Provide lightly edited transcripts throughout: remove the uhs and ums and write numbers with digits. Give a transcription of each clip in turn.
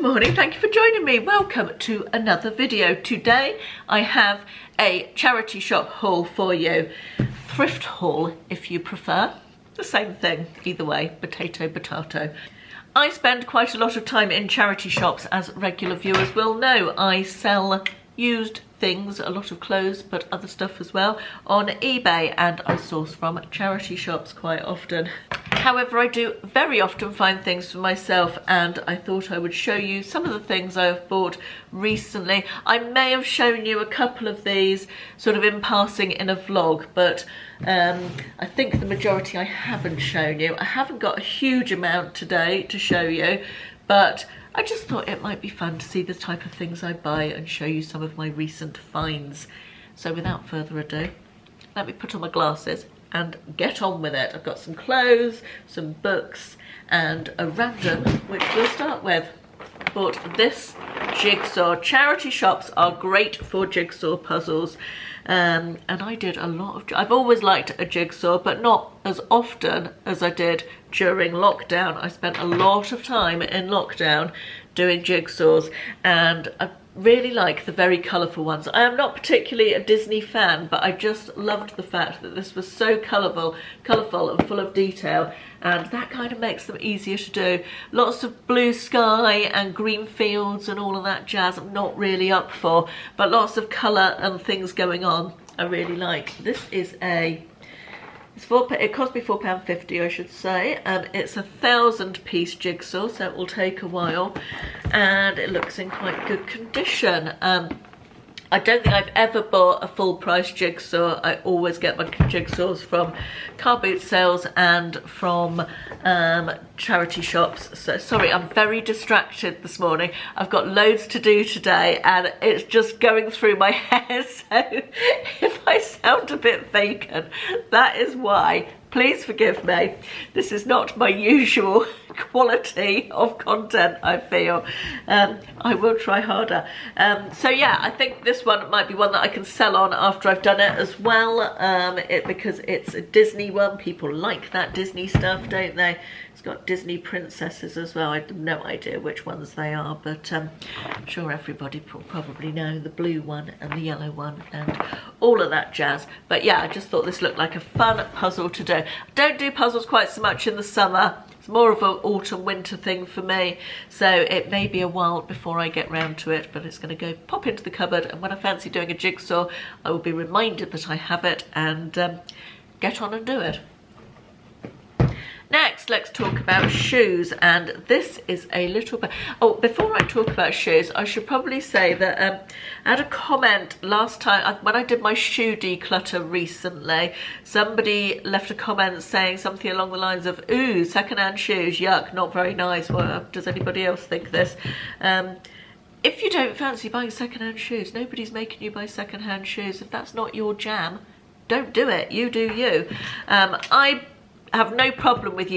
Good morning, thank you for joining me. Welcome to another video. Today I have a charity shop haul for you. Thrift haul if you prefer. The same thing, either way, potato, potato. I spend quite a lot of time in charity shops, as regular viewers will know. I sell used things, a lot of clothes, but other stuff as well, on eBay, and I source from charity shops quite often. However, I do very often find things for myself, and I thought I would show you some of the things I've bought recently. I may have shown you a couple of these sort of in passing in a vlog, but I think the majority I haven't shown you. I haven't got a huge amount today to show you, but I just thought it might be fun to see the type of things I buy and show you some of my recent finds. So without further ado, let me put on my glasses and get on with it. I've got some clothes, some books, and a random, which we'll start with. Bought this jigsaw. Charity shops are great for jigsaw puzzles. And I did a lot of, I've always liked a jigsaw, but not as often as I did during lockdown. I spent a lot of time in lockdown doing jigsaws, and I really like the very colourful ones. I am not particularly a Disney fan, but I just loved the fact that this was so colourful and full of detail, and that kind of makes them easier to do. Lots of blue sky and green fields and all of that jazz I'm not really up for, but lots of colour and things going on I really like. This is a, it cost me £4.50, I should say. It's a 1,000-piece jigsaw, so it will take a while, and it looks in quite good condition. I don't think I've ever bought a full price jigsaw. I always get my jigsaws from car boot sales and from charity shops. So sorry, I'm very distracted this morning. I've got loads to do today and it's just going through my hair. So if I sound a bit vacant, that is why. Please forgive me. This is not my usual quality of content, I feel. I will try harder. So yeah, I think this one might be one that I can sell on after I've done it as well, because it's a Disney one. People like that Disney stuff, don't they? It's got Disney princesses as well. I have no idea which ones they are, but I'm sure everybody will probably know the blue one and the yellow one and all of that jazz. But yeah, I just thought this looked like a fun puzzle to do. I don't do puzzles quite so much in the summer. It's more of an autumn winter thing for me, so it may be a while before I get round to it, but it's going to go pop into the cupboard, and when I fancy doing a jigsaw I will be reminded that I have it and get on and do it. Next, let's talk about shoes, and this is a little bit... Oh, before I talk about shoes, I should probably say that I had a comment last time, when I did my shoe declutter recently, somebody left a comment saying something along the lines of, ooh, secondhand shoes, yuck, not very nice. Well, does anybody else think this? If you don't fancy buying secondhand shoes, nobody's making you buy secondhand shoes. If that's not your jam, don't do it. You do you. I have no problem with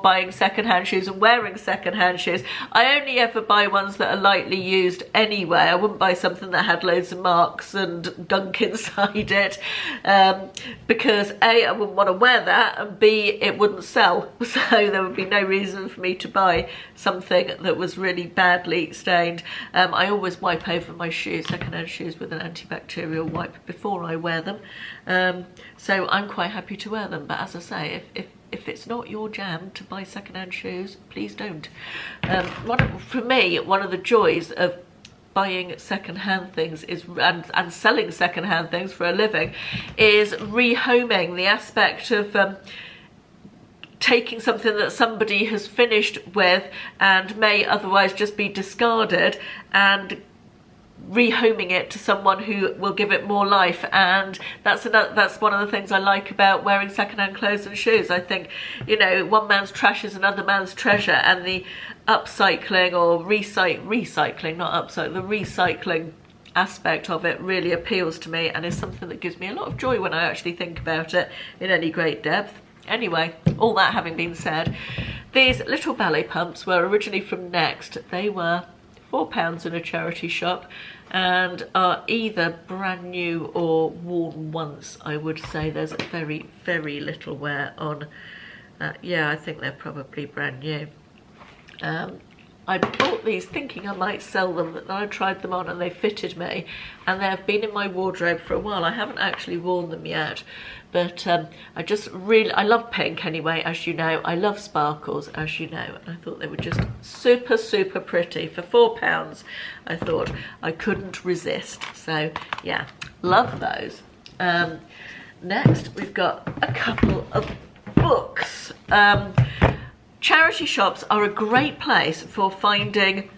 buying secondhand shoes and wearing secondhand shoes. I only ever buy ones that are lightly used anyway. I wouldn't buy something that had loads of marks and gunk inside it, because A, I wouldn't want to wear that, and B, it wouldn't sell. So there would be no reason for me to buy something that was really badly stained. I always wipe over my shoes, secondhand shoes, with an antibacterial wipe before I wear them. So I'm quite happy to wear them, but as I say, if it's not your jam to buy secondhand shoes, please don't. For me, one of the joys of buying secondhand things is and selling secondhand things for a living is rehoming. The aspect of taking something that somebody has finished with and may otherwise just be discarded and rehoming it to someone who will give it more life. And that's one of the things I like about wearing secondhand clothes and shoes. I think, you know, one man's trash is another man's treasure, and the upcycling or recycling, not upcycling, the recycling aspect of it really appeals to me, and is something that gives me a lot of joy when I actually think about it in any great depth. Anyway, all that having been said, these little ballet pumps were originally from Next. They were £4 in a charity shop and are either brand new or worn once. I would say there's very, very little wear on. Yeah, I think they're probably brand new. I bought these thinking I might sell them, but then I tried them on and they fitted me, and they have been in my wardrobe for a while. I haven't actually worn them yet, but I love pink anyway, as you know. I love sparkles, as you know, and I thought they were just super, super pretty. For £4, I thought I couldn't resist. So yeah, love those. Next, we've got a couple of books. Charity shops are a great place for finding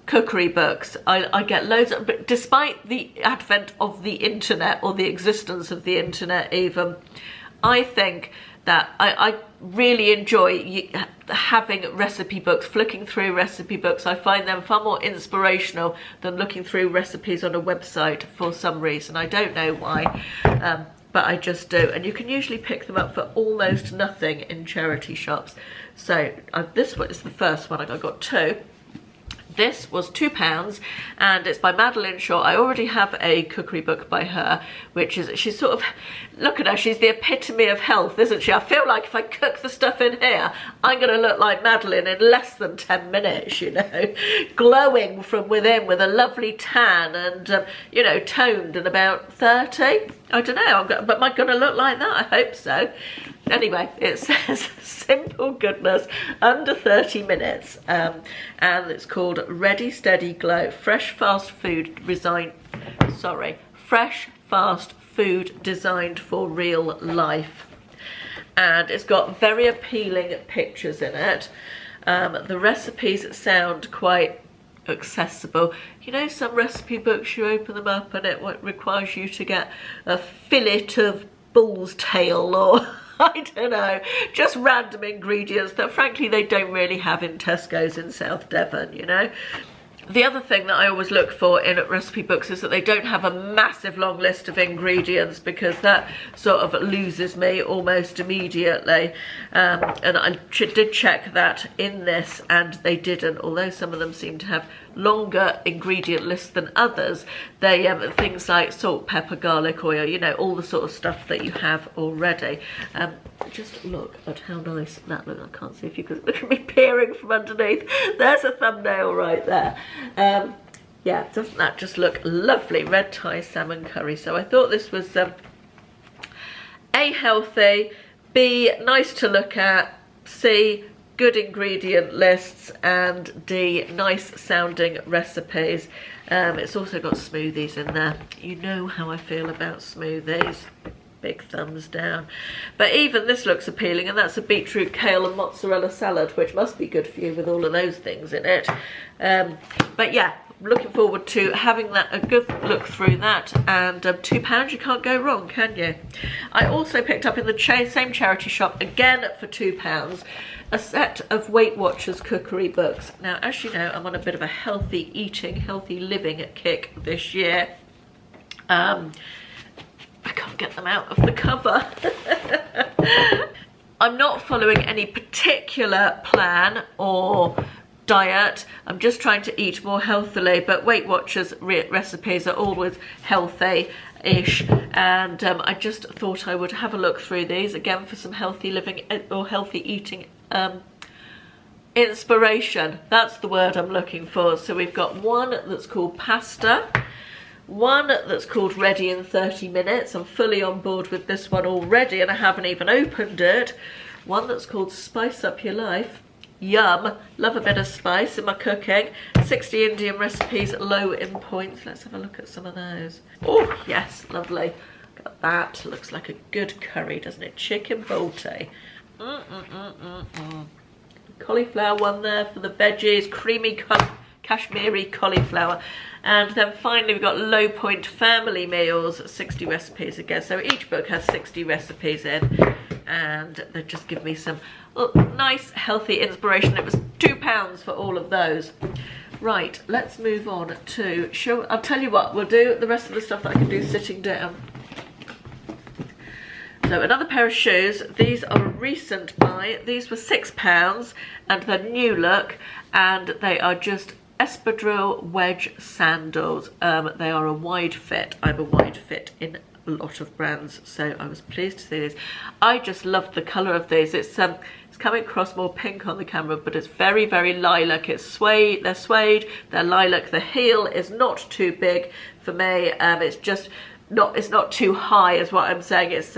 cookery books. I get loads of, but despite the advent of the internet, or the existence of the internet even, I think that I really enjoy having recipe books, flicking through recipe books. I find them far more inspirational than looking through recipes on a website for some reason. I don't know why, but I just do. And you can usually pick them up for almost nothing in charity shops. So this one is the first one. I got two. This was £2, and it's by Madeline Shaw. I already have a cookery book by her, which is, she's sort of, look at her, she's the epitome of health, isn't she? I feel like if I cook the stuff in here, I'm going to look like Madeline in less than 10 minutes, you know, glowing from within with a lovely tan and, you know, toned and about 30. I don't know, but am I going to look like that? I hope so. Anyway, it says simple goodness under 30 minutes, and it's called Ready Steady Glow, fresh fast food designed for real life. And it's got very appealing pictures in it. The recipes sound quite accessible. You know, some recipe books, you open them up and it requires you to get a fillet of bull's tail, or I don't know, just random ingredients that frankly they don't really have in Tesco's in South Devon, you know. The other thing that I always look for in recipe books is that they don't have a massive long list of ingredients, because that sort of loses me almost immediately. And I did check that in this, and they didn't, although some of them seem to have longer ingredient lists than others. They things like salt, pepper, garlic, oil, you know, all the sort of stuff that you have already. Just look at how nice that looks. I can't see if you can look at me peering from underneath. There's a thumbnail right there. Yeah, doesn't that just look lovely? Red Thai salmon curry. So I thought this was A, healthy, B, nice to look at, C, good ingredient lists, and D, nice sounding recipes. It's also got smoothies in there. You know how I feel about smoothies. Big thumbs down. But even this looks appealing, and that's a beetroot, kale and mozzarella salad, which must be good for you with all of those things in it. But yeah, looking forward to having a good look through that. And £2, you can't go wrong, can you? I also picked up in the same charity shop, again for £2, a set of Weight Watchers cookery books. Now, as you know, I'm on a bit of a healthy eating, healthy living kick this year. I can't get them out of the cover. I'm not following any particular plan or diet. I'm just trying to eat more healthily, but Weight Watchers recipes are always healthy-ish, and I just thought I would have a look through these again for some healthy living or healthy eating inspiration. That's the word I'm looking for. So we've got one that's called pasta, one that's called Ready in 30 Minutes. I'm fully on board with this one already, and I haven't even opened it. One that's called Spice Up Your Life. Yum, love a bit of spice in my cooking. 60 Indian recipes, low in points. Let's have a look at some of those. Oh yes, lovely. Got that. Looks like a good curry, doesn't it? Chicken bolte. Cauliflower one there for the veggies. Creamy Kashmiri cauliflower. And then finally we've got low point family meals, 60 recipes again. So each book has 60 recipes in, and they just give me some nice healthy inspiration. It was £2 for all of those. Right, let's move on to I'll tell you what, we'll do the rest of the stuff that I can do sitting down. So another pair of shoes. These are a recent buy. These were £6 and they're new look, and they are just espadrille wedge sandals. They are a wide fit. I'm a wide fit in a lot of brands, so I was pleased to see this. I just loved the colour of these. It's coming across more pink on the camera, but it's very, very lilac. It's suede, they're suede, they're lilac. The heel is not too big for me. It's just not, it's not too high is what I'm saying. It's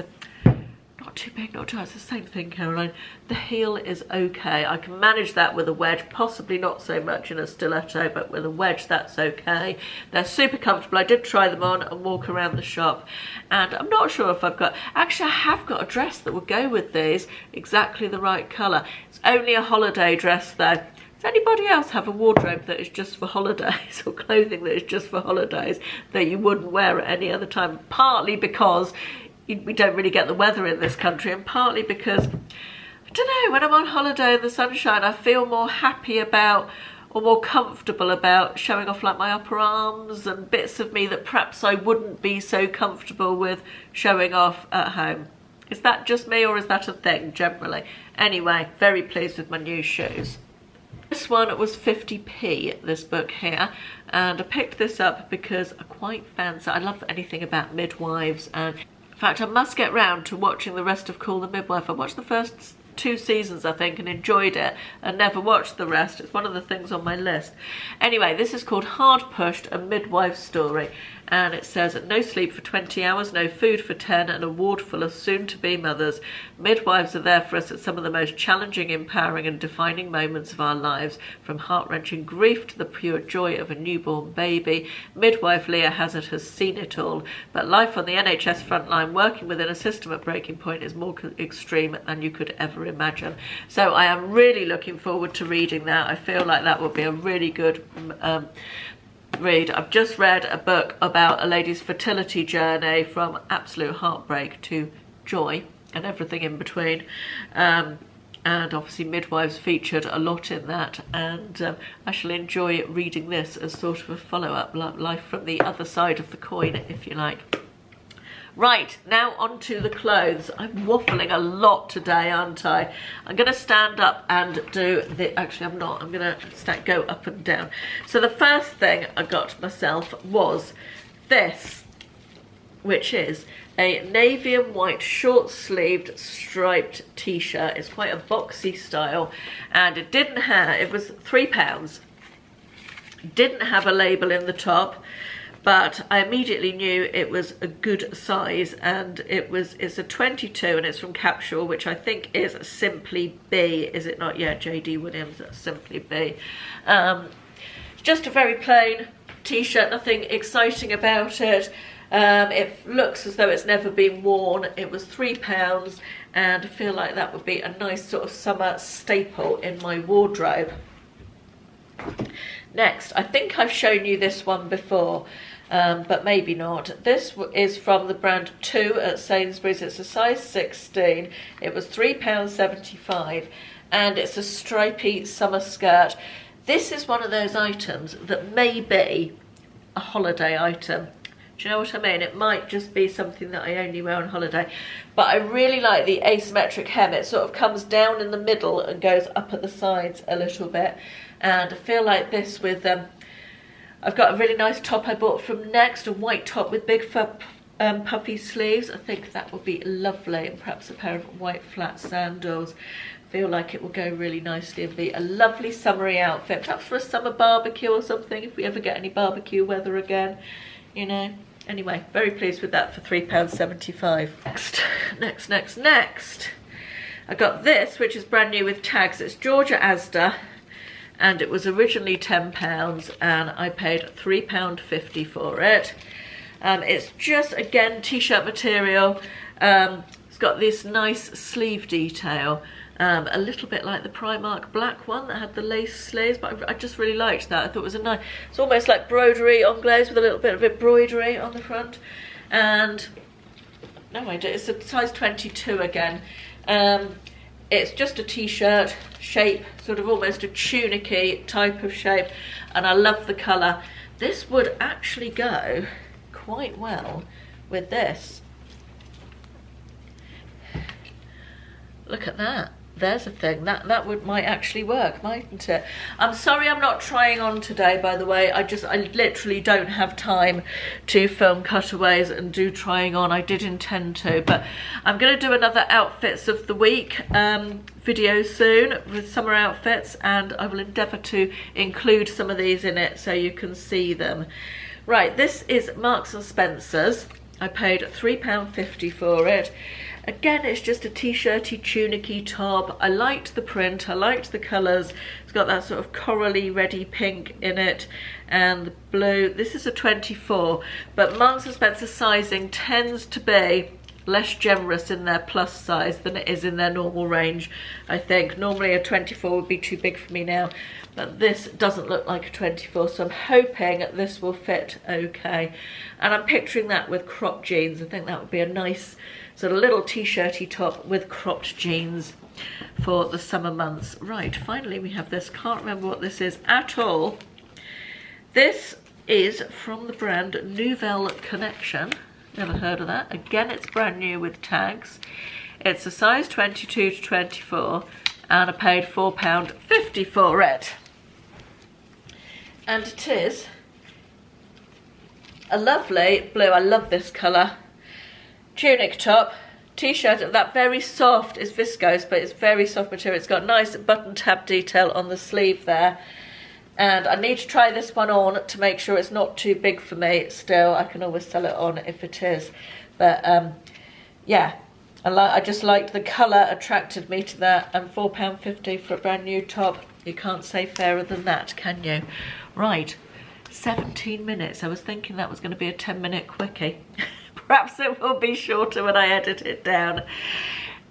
not too big, not too high. It's the same thing, Caroline. The heel is okay. I can manage that with a wedge, possibly not so much in a stiletto, but with a wedge that's okay. They're super comfortable. I did try them on and walk around the shop, and I'm not sure if I've got, actually I have got a dress that would go with these, exactly the right colour. It's only a holiday dress though. Does anybody else have a wardrobe that is just for holidays, or clothing that is just for holidays that you wouldn't wear at any other time? Partly because we don't really get the weather in this country, and partly because, I don't know, when I'm on holiday in the sunshine, I feel more happy about, or more comfortable about, showing off like my upper arms and bits of me that perhaps I wouldn't be so comfortable with showing off at home. Is that just me, or is that a thing generally? Anyway, very pleased with my new shoes. This one was 50p, this book here, and I picked this up because I quite fancy, I love anything about midwives, and in fact I must get round to watching the rest of Call the Midwife. I watched the first 2 seasons I think and enjoyed it, and never watched the rest. It's one of the things on my list. Anyway, this is called Hard Pushed, a Midwife Story, and it says, no sleep for 20 hours, no food for 10, and a ward full of soon-to-be mothers. Midwives are there for us at some of the most challenging, empowering and defining moments of our lives, from heart-wrenching grief to the pure joy of a newborn baby. Midwife Leah Hazard has seen it all, but life on the NHS frontline, working within a system at breaking point, is more extreme than you could ever imagine. So I am really looking forward to reading that. I feel like that will be a really good read. I've just read a book about a lady's fertility journey from absolute heartbreak to joy and everything in between, and obviously midwives featured a lot in that, and I shall enjoy reading this as sort of a follow-up, life from the other side of the coin, if you like. Right, now on to the clothes. I'm waffling a lot today, aren't I? I'm going to stand up and do the... Actually, I'm not. I'm going to go up and down. So the first thing I got myself was this, which is a navy and white short-sleeved striped t-shirt. It's quite a boxy style, and it didn't have... It was £3. Didn't have a label in the top, but I immediately knew it was a good size, and it's a 22, and it's from Capsule, which I think is Simply B, is it not? Yeah, JD Williams, that's Simply B. Just a very plain t-shirt, nothing exciting about it. It looks as though it's never been worn. It was £3, and I feel like that would be a nice sort of summer staple in my wardrobe. Next, I think I've shown you this one before, but maybe not. This is from the brand 2 at Sainsbury's. It's a size 16. It was £3.75, and it's a stripy summer skirt. This is one of those items that may be a holiday item. Do you know what I mean? It might just be something that I only wear on holiday, but I really like the asymmetric hem. It sort of comes down in the middle and goes up at the sides a little bit, and I feel like this with I've got a really nice top I bought from Next, a white top with big puffy sleeves. I think that would be lovely, and perhaps a pair of white flat sandals. I feel like it will go really nicely and be a lovely summery outfit, perhaps for a summer barbecue or something, if we ever get any barbecue weather again, you know. Anyway, very pleased with that for £3.75. Next. I got this, which is brand new with tags. It's Georgia Asda, and it was originally £10, and I paid £3.50 for it. It's just, again, t-shirt material. It's got this nice sleeve detail, a little bit like the Primark black one that had the lace sleeves, but I just really liked that. I thought it was a nice, it's almost like broderie anglaise with a little bit of embroidery on the front. And no idea, it's a size 22 again. It's just a t-shirt shape, sort of almost a tunic-y type of shape, and I love the colour. This would actually go quite well with this. Look at that. there's a thing that might actually work, mightn't it? I'm sorry I'm not trying on today, by the way. I literally don't have time to film cutaways and do trying on. I did intend to, but I'm going to do another outfits of the week video soon with summer outfits, and I will endeavour to include some of these in it so you can see them. Right, this is Marks and Spencer's. I paid £3.50 for it. Again, it's just a t-shirty, tunicky top. I liked the print, I liked the colours. It's got that sort of corally reddy pink in it and the blue. This is a 24, but Marks and Spencer sizing tends to be less generous in their plus size than it is in their normal range, I think. Normally a 24 would be too big for me now, but this doesn't look like a 24, so I'm hoping this will fit okay. And I'm picturing that with cropped jeans. I think that would be a nice sort of little t-shirty top with cropped jeans for the summer months. Right, finally we have this. Can't remember what this is at all. This is from the brand Nouvelle Connection. Never heard of that. Again, it's brand new with tags. It's a size 22 to 24 and I paid £4.50 for it. And it is a lovely blue, I love this colour, tunic top, t-shirt, that very soft, it's viscose, but it's very soft material. It's got nice button tab detail on the sleeve there. And I need to try this one on to make sure it's not too big for me still. I can always sell it on if it is. But yeah, I just liked the colour, attracted me to that, and £4.50 for a brand new top. You can't say fairer than that, can you? Right, 17 minutes. I was thinking that was going to be a 10-minute quickie. Perhaps it will be shorter when I edit it down.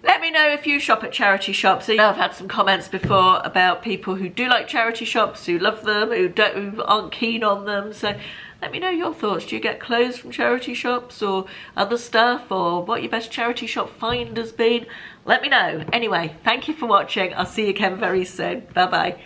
Let me know if you shop at charity shops. I know I've had some comments before about people who do like charity shops, who love them, who aren't keen on them. So let me know your thoughts. Do you get clothes from charity shops or other stuff, or what your best charity shop find has been? Let me know. Anyway, thank you for watching. I'll see you again very soon. Bye bye.